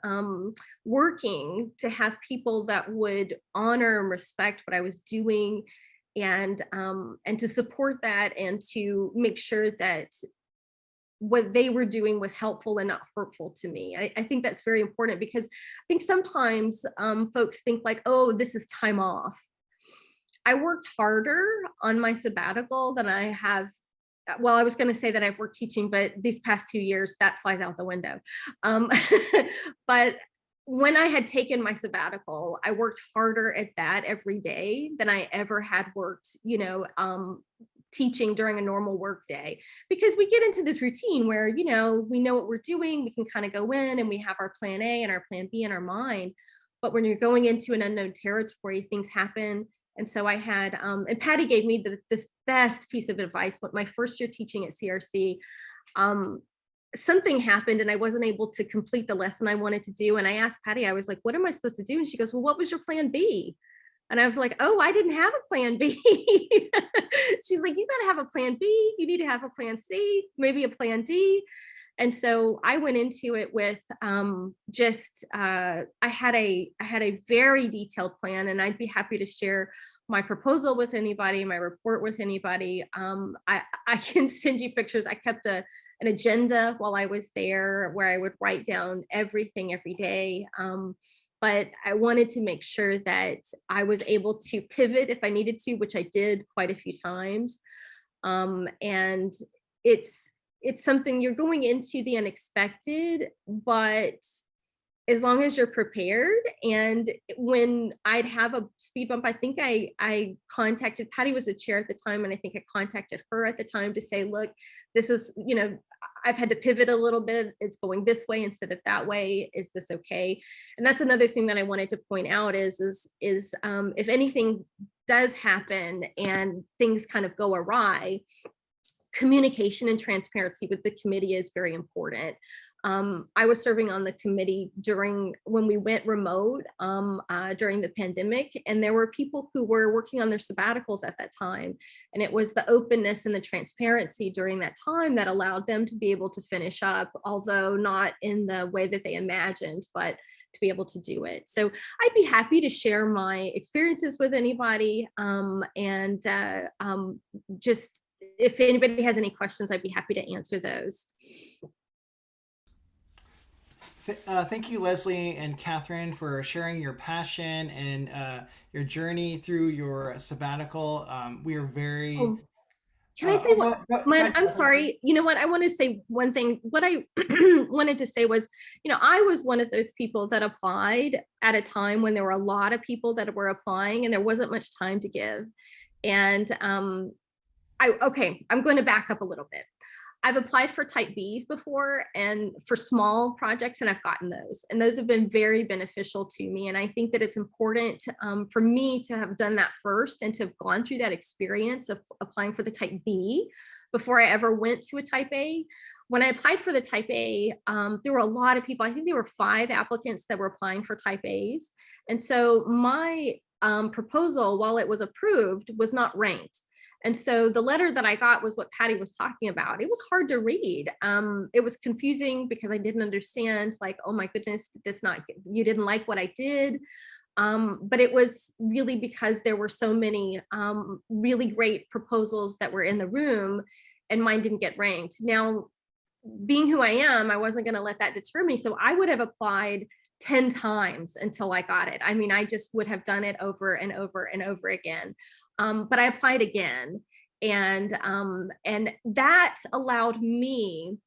working, to have people that would honor and respect what I was doing, and to support that, and to make sure that what they were doing was helpful and not hurtful to me. I think that's very important, because I think sometimes folks think like, oh, this is time off. I worked harder on my sabbatical than I have. Well, I was going to say that I've worked teaching, but these past 2 years, that flies out the window. But when I had taken my sabbatical, I worked harder at that every day than I ever had worked, teaching during a normal work day, because we get into this routine where, we know what we're doing. We can kind of go in and we have our plan A and our plan B in our mind. But when you're going into an unknown territory, things happen. And so I had, and Patty gave me this best piece of advice. But my first year teaching at CRC, something happened and I wasn't able to complete the lesson I wanted to do. And I asked Patty, I was like, what am I supposed to do? And she goes, well, what was your plan B? And I was like, oh, I didn't have a plan B. She's like, you got to have a plan B. You need to have a plan C, maybe a plan D. And so I went into it with I had a very detailed plan, and I'd be happy to share my proposal with anybody, my report with anybody. I can send you pictures. I kept an agenda while I was there where I would write down everything every day. But I wanted to make sure that I was able to pivot if I needed to, which I did quite a few times. And it's something, you're going into the unexpected, but as long as you're prepared. And when I'd have a speed bump, I think I contacted, Patty was the chair at the time, and I think I contacted her at the time to say, look, this is, I've had to pivot a little bit. It's going this way instead of that way. Is this okay? And that's another thing that I wanted to point out is if anything does happen and things kind of go awry, communication and transparency with the committee is very important. I was serving on the committee when we went remote during the pandemic, and there were people who were working on their sabbaticals at that time. And it was the openness and the transparency during that time that allowed them to be able to finish up, although not in the way that they imagined, but to be able to do it. So I'd be happy to share my experiences with anybody, and just if anybody has any questions, I'd be happy to answer those. Thank you, Leslie and Catherine, for sharing your passion and your journey through your sabbatical. We are very Can I say what? I'm sorry. You know what? I want to say one thing. What I wanted to say was, I was one of those people that applied at a time when there were a lot of people that were applying and there wasn't much time to give. And I'm going to back up a little bit. I've applied for type Bs before and for small projects, and I've gotten those. And those have been very beneficial to me. And I think that it's important for me to have done that first and to have gone through that experience of applying for the type B before I ever went to a type A. When I applied for the type A, there were a lot of people. I think there were 5 applicants that were applying for type As. And so my proposal, while it was approved, was not ranked. And so the letter that I got was what Patty was talking about. It was hard to read. It was confusing because I didn't understand, like, oh my goodness, you didn't like what I did. But it was really because there were so many really great proposals that were in the room and mine didn't get ranked. Now, being who I am, I wasn't going to let that deter me. So I would have applied 10 times until I got it. I mean, I just would have done it over and over and over again. But I applied again, and that allowed me,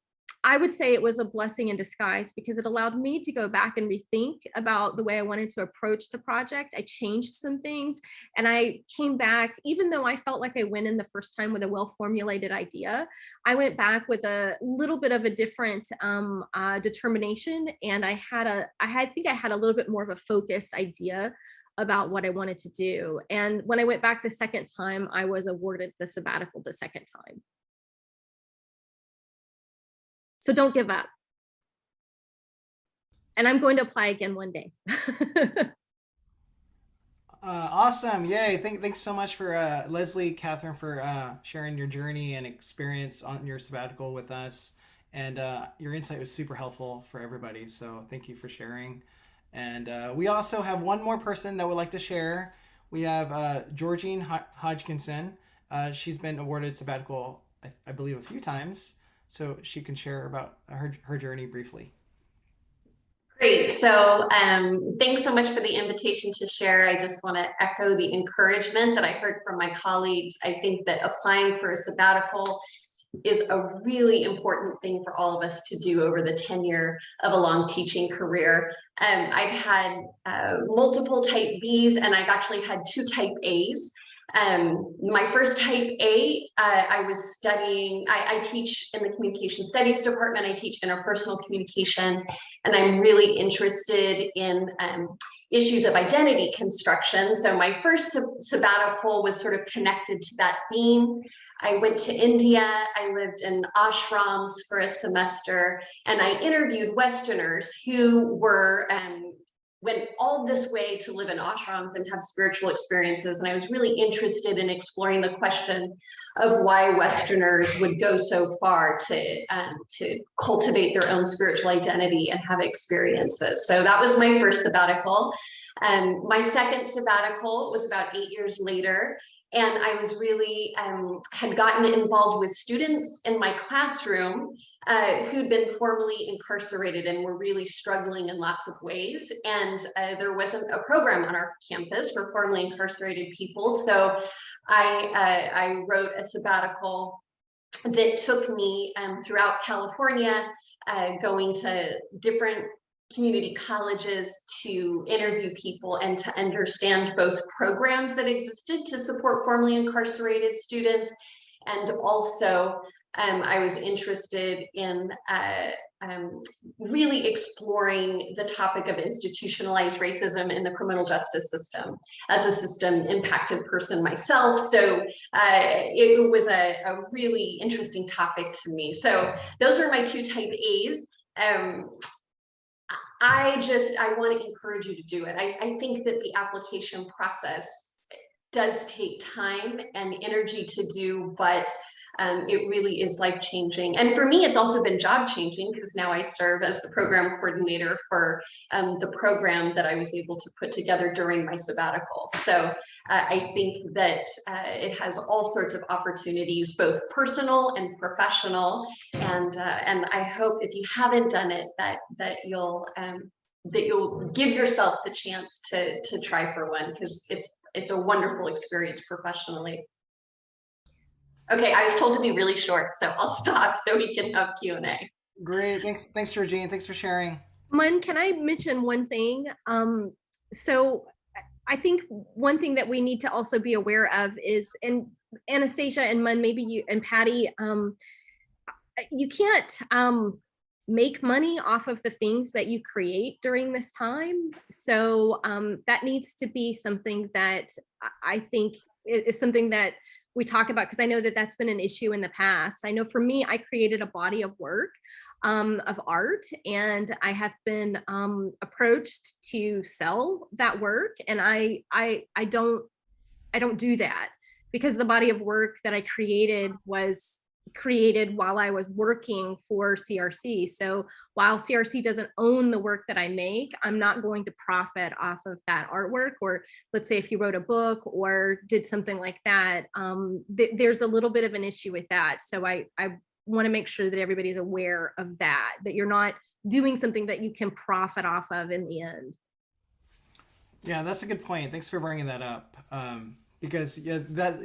I would say it was a blessing in disguise, because it allowed me to go back and rethink about the way I wanted to approach the project. I changed some things and I came back, even though I felt like I went in the first time with a well-formulated idea, I went back with a little bit of a different determination. And I think I had a little bit more of a focused idea about what I wanted to do. And when I went back the second time, I was awarded the sabbatical the second time. So don't give up. And I'm going to apply again one day. Awesome. Yay. Thanks so much for Leslie, Catherine, for sharing your journey and experience on your sabbatical with us. And your insight was super helpful for everybody. So thank you for sharing. And we also have one more person that would like to share. We have Georgine Hodgkinson. She's been awarded sabbatical, I believe, a few times. So she can share about her journey briefly. Great. So thanks so much for the invitation to share. I just want to echo the encouragement that I heard from my colleagues. I think that applying for a sabbatical is a really important thing for all of us to do over the tenure of a long teaching career. I've had multiple type Bs, and I've actually had 2 type As. My first type A, I was studying, I teach in the communication studies department. I teach interpersonal communication, and I'm really interested in issues of identity construction. So my first sabbatical was sort of connected to that theme. I went to India, I lived in ashrams for a semester, and I interviewed Westerners who were went all this way to live in ashrams and have spiritual experiences. And I was really interested in exploring the question of why Westerners would go so far to cultivate their own spiritual identity and have experiences. So that was my first sabbatical. My second sabbatical was about 8 years later. And I was really, had gotten involved with students in my classroom who'd been formerly incarcerated and were really struggling in lots of ways. And there wasn't a program on our campus for formerly incarcerated people. So I wrote a sabbatical that took me throughout California, going to different community colleges to interview people and to understand both programs that existed to support formerly incarcerated students. And also I was interested in really exploring the topic of institutionalized racism in the criminal justice system as a system impacted person myself. So it was a really interesting topic to me. So those are my 2 type A's. I want to encourage you to do it. I think that the application process does take time and energy to do, but it really is life-changing. And for me, it's also been job-changing because now I serve as the program coordinator for the program that I was able to put together during my sabbatical. So I think that it has all sorts of opportunities, both personal and professional. And I hope if you haven't done it, that you'll give yourself the chance to try for one, because it's a wonderful experience professionally. Okay, I was told to be really short, so I'll stop so we can have Q&A. Great. Thanks, Georgine. Thanks for sharing. Mun, can I mention one thing? So I think one thing that we need to also be aware of is, and Anastasia and Mun, maybe you and Patty, you can't make money off of the things that you create during this time. So that needs to be something that I think is something that we talk about, because I know that that's been an issue in the past. I know for me, I created a body of work of art, and I have been approached to sell that work, and I don't do that, because the body of work that I created was created while I was working for CRC. So while CRC doesn't own the work that I make, I'm not going to profit off of that artwork. Or let's say if you wrote a book or did something like that, there's a little bit of an issue with that. So I want to make sure that everybody's aware of that, that you're not doing something that you can profit off of in the end. Yeah, that's a good point. Thanks for bringing that up. Because yeah, that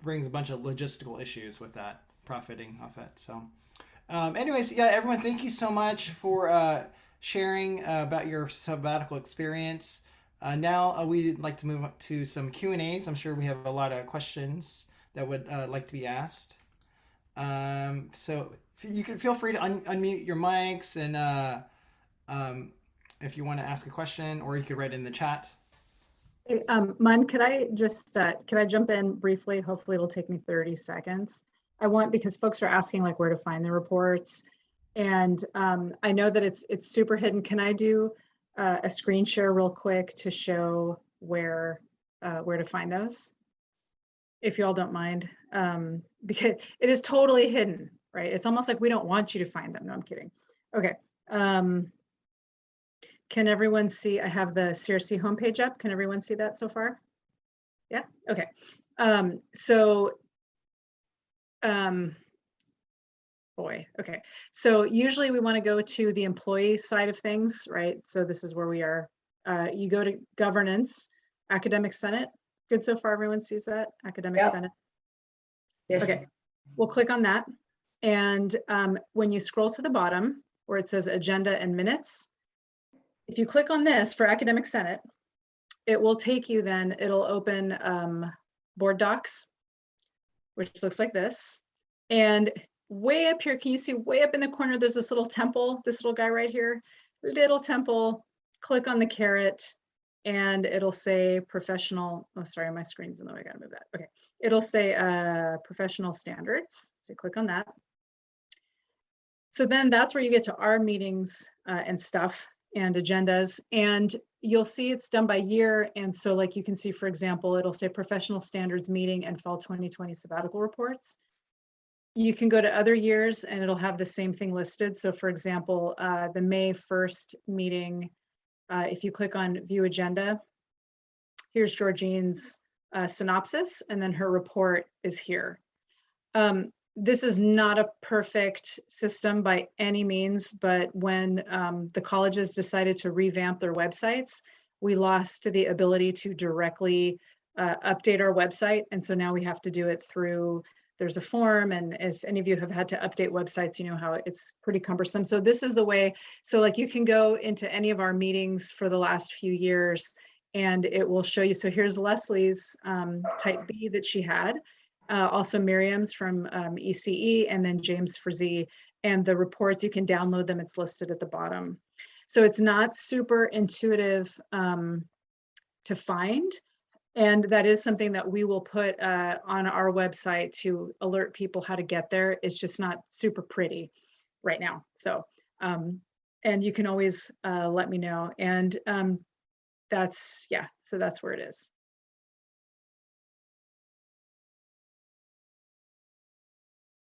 brings a bunch of logistical issues with that, profiting off it. So anyways, yeah, everyone, thank you so much for sharing about your sabbatical experience. Now we'd like to move to some Q&As. I'm sure we have a lot of questions that would like to be asked. So you can feel free to unmute your mics, and if you want to ask a question, or you could write in the chat. Hey, Mun, could I just, can I jump in briefly? Hopefully it'll take me 30 seconds. Because folks are asking like where to find the reports. And I know that it's super hidden. Can I do a screen share real quick to show where to find those? If you all don't mind, because it is totally hidden, right? It's almost like we don't want you to find them. No, I'm kidding. Okay. Can everyone see? I have the CRC homepage up. Can everyone see that so far? Yeah. Okay. Boy. Okay. So usually we want to go to the employee side of things, right? So this is where we are. You go to governance, academic senate. Good so far. Everyone sees that academic senate. Yes. Okay. We'll click on that, and when you scroll to the bottom where it says agenda and minutes, if you click on this for academic senate, it will take you, then it'll open board docs, which looks like this. And way up here, can you see way up in the corner, there's this little temple, this little guy right here, little temple. Click on the caret and it'll say professional, oh, sorry, my screen's in the way, I gotta move that. Okay, it'll say professional standards. So click on that. So then that's where you get to our meetings and stuff and agendas, and you'll see it's done by year. And so like you can see, for example, it'll say professional standards meeting and fall 2020 sabbatical reports. You can go to other years and it'll have the same thing listed. So for example, the May 1st meeting, if you click on view agenda, here's Georgine's synopsis, and then her report is here. This is not a perfect system by any means, but when the colleges decided to revamp their websites, we lost the ability to directly update our website. And so now we have to do it through, there's a form, and if any of you have had to update websites, you know how it's pretty cumbersome. So this is the way, so like you can go into any of our meetings for the last few years and it will show you. So here's Leslie's type B that she had. Also Miriam's from ECE, and then James Frazee, and the reports, you can download them, it's listed at the bottom. So it's not super intuitive to find, and that is something that we will put on our website to alert people how to get there. It's just not super pretty right now. So and you can always let me know, and that's, yeah, so that's where it is.